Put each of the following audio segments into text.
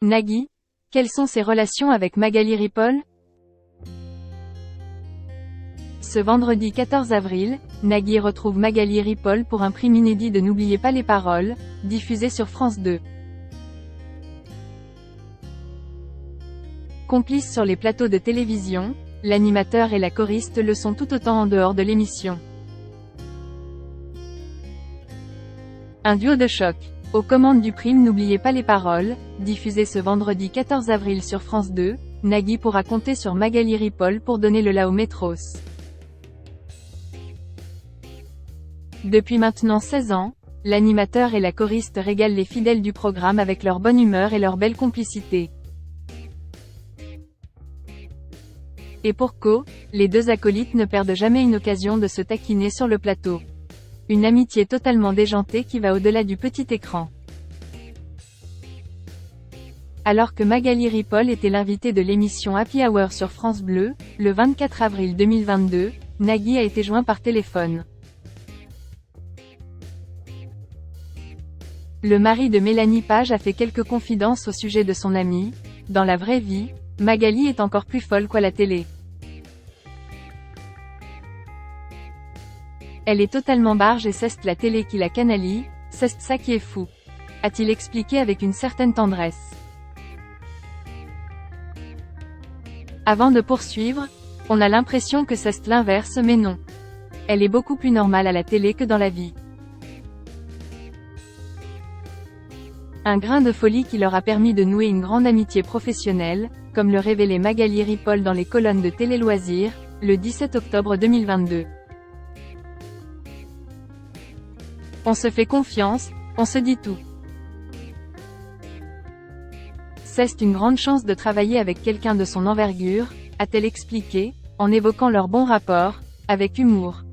Nagui, quelles sont ses relations avec Magali Ripoll? Ce vendredi 14 avril, Nagui retrouve Magali Ripoll pour un prime inédit de N'oubliez pas les paroles, diffusé sur France 2. Complices sur les plateaux de télévision, l'animateur et la choriste le sont tout autant en dehors de l'émission. Un duo de choc. Aux commandes du prime N'oubliez pas les paroles, diffusé ce vendredi 14 avril sur France 2, Nagui pourra compter sur Magali Ripoll pour donner le la au Métros. Depuis maintenant 16 ans, l'animateur et la choriste régalent les fidèles du programme avec leur bonne humeur et leur belle complicité. Et pour cause, les deux acolytes ne perdent jamais une occasion de se taquiner sur le plateau. Une amitié totalement déjantée qui va au-delà du petit écran. Alors que Magali Ripoll était l'invitée de l'émission Happy Hour sur France Bleu, le 24 avril 2022, Nagui a été joint par téléphone. Le mari de Mélanie Page a fait quelques confidences au sujet de son amie. Dans la vraie vie, Magali est encore plus folle qu'à la télé. Elle est totalement barge et c'est la télé qui la canalie, c'est ça qui est fou. A-t-il expliqué avec une certaine tendresse. Avant de poursuivre, on a l'impression que c'est l'inverse mais non. Elle est beaucoup plus normale à la télé que dans la vie. Un grain de folie qui leur a permis de nouer une grande amitié professionnelle, comme le révélait Magali Ripoll dans les colonnes de Télé Loisirs, le 17 octobre 2022. On se fait confiance, on se dit tout. C'est une grande chance de travailler avec quelqu'un de son envergure, a-t-elle expliqué, en évoquant leur bon rapport, avec humour.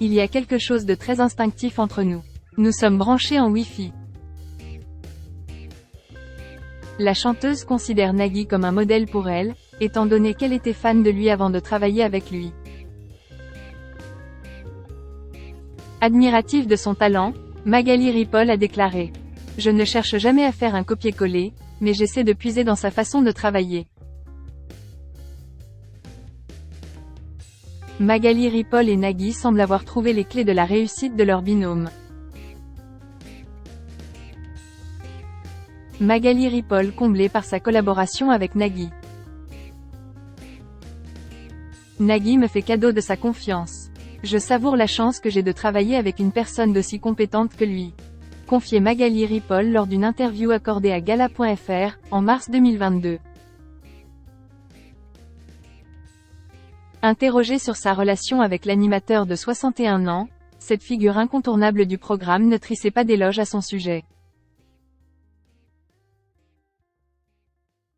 Il y a quelque chose de très instinctif entre nous. Nous sommes branchés en Wi-Fi. La chanteuse considère Nagui comme un modèle pour elle, étant donné qu'elle était fan de lui avant de travailler avec lui. Admirative de son talent, Magali Ripoll a déclaré « Je ne cherche jamais à faire un copier-coller, mais j'essaie de puiser dans sa façon de travailler. » Magali Ripoll et Nagui semblent avoir trouvé les clés de la réussite de leur binôme. Magali Ripoll comblée par sa collaboration avec Nagui. Nagui me fait cadeau de sa confiance. Je savoure la chance que j'ai de travailler avec une personne d'aussi compétente que lui. Confiait Magali Ripoll lors d'une interview accordée à Gala.fr, en mars 2022. Interrogée sur sa relation avec l'animateur de 61 ans, cette figure incontournable du programme ne trissait pas d'éloges à son sujet.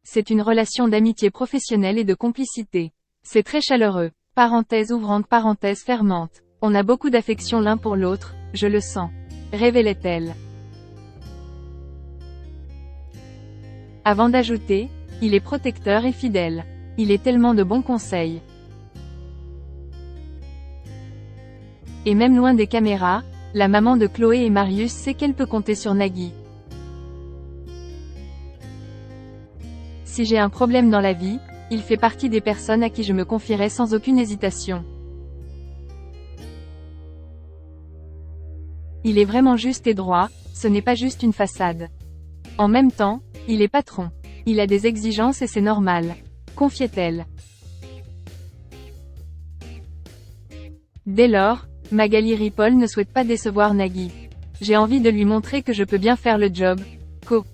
C'est une relation d'amitié professionnelle et de complicité. C'est très chaleureux. Parenthèse ouvrante, parenthèse fermante. On a beaucoup d'affection l'un pour l'autre, je le sens. Révélait-elle. Avant d'ajouter, il est protecteur et fidèle. Il est tellement de bons conseils. Et même loin des caméras, la maman de Chloé et Marius sait qu'elle peut compter sur Nagui. Si j'ai un problème dans la vie, il fait partie des personnes à qui je me confierai sans aucune hésitation. Il est vraiment juste et droit, ce n'est pas juste une façade. En même temps, il est patron. Il a des exigences et c'est normal. Confiait-elle. Dès lors, Magali Ripoll ne souhaite pas décevoir Nagui. J'ai envie de lui montrer que je peux bien faire le job. Co.